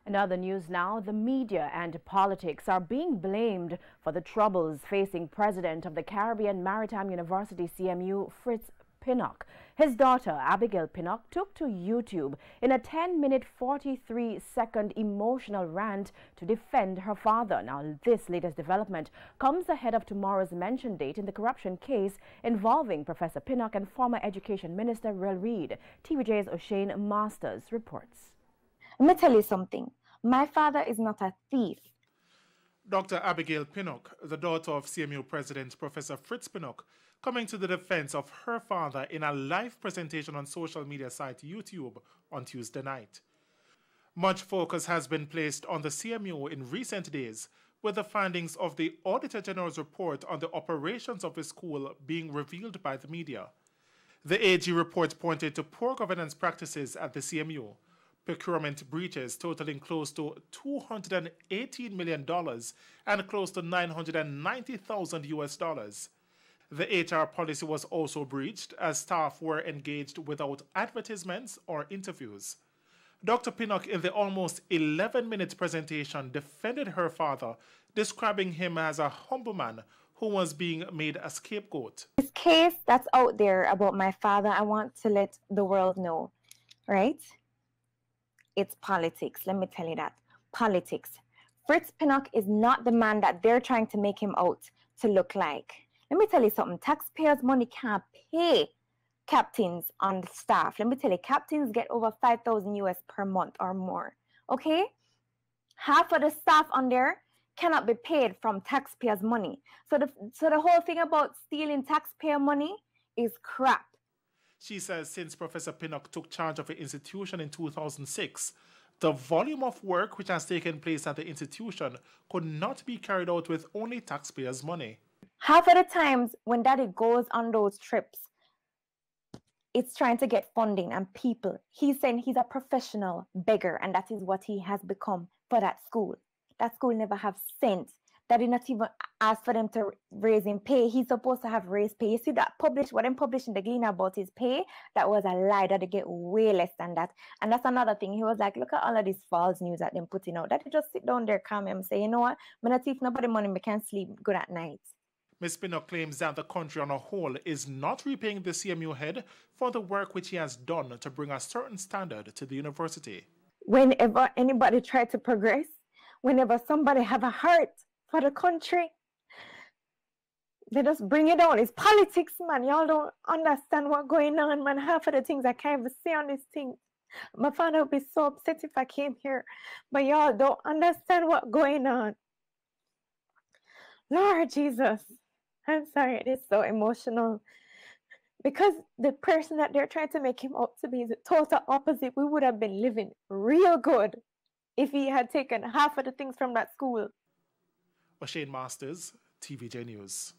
In other news now, the media and politics are being blamed for the troubles facing President of the Caribbean Maritime University CMU, Fritz Pinnock. His daughter, Abigail Pinnock, took to YouTube in a 10-minute, 43-second emotional rant to defend her father. Now, this latest development comes ahead of tomorrow's mention date in the corruption case involving Professor Pinnock and former Education Minister Rel Reid. TVJ's O'Shane Masters reports. Let me tell you something. My father is not a thief. Dr. Abigail Pinnock, the daughter of CMU President Professor Fritz Pinnock, coming to the defense of her father in a live presentation on social media site YouTube on Tuesday night. Much focus has been placed on the CMU in recent days, with the findings of the Auditor General's report on the operations of the school being revealed by the media. The AG report pointed to poor governance practices at the CMU, procurement breaches totaling close to $218 million and close to $990,000 US. The HR policy was also breached as staff were engaged without advertisements or interviews. Dr. Pinnock, in the almost 11-minute presentation, defended her father, describing him as a humble man who was being made a scapegoat. This case that's out there about my father, I want to let the world know, right? It's politics. Let me tell you that. Politics. Fritz Pinnock is not the man that they're trying to make him out to look like. Let me tell you something. Taxpayers' money can't pay captains on the staff. Let me tell you, captains get over 5,000 US per month or more. Okay? Half of the staff on there cannot be paid from taxpayers' money. So the whole thing about stealing taxpayer money is crap. She says since Professor Pinnock took charge of the institution in 2006, the volume of work which has taken place at the institution could not be carried out with only taxpayers' money. Half of the times when Daddy goes on those trips, it's trying to get funding and people. He's saying he's a professional beggar, and that is what he has become for that school. That school never have cents. Daddy not even asked for them to raise him pay. He's supposed to have raised pay. You see that published, what them published in the Gleaner about his pay, that was a lie. That they get way less than that. And that's another thing. He was like, look at all of this false news that them putting out. That they just sit down there calm and say, you know what, I'm not thief nobody money, I can't sleep good at night. Ms. Pinnock claims that the country on a whole is not repaying the CMU head for the work which he has done to bring a certain standard to the university. Whenever anybody try to progress, whenever somebody have a heart for the country, they just bring it on. It's politics, man. Y'all don't understand what's going on, man. Half of the things I can't even say on this thing. My father would be so upset if I came here. But y'all don't understand what's going on. Lord Jesus. I'm sorry, it is so emotional. Because the person that they're trying to make him out to be is the total opposite. We would have been living real good if he had taken half of the things from that school. O'Shane Masters, TVJ News.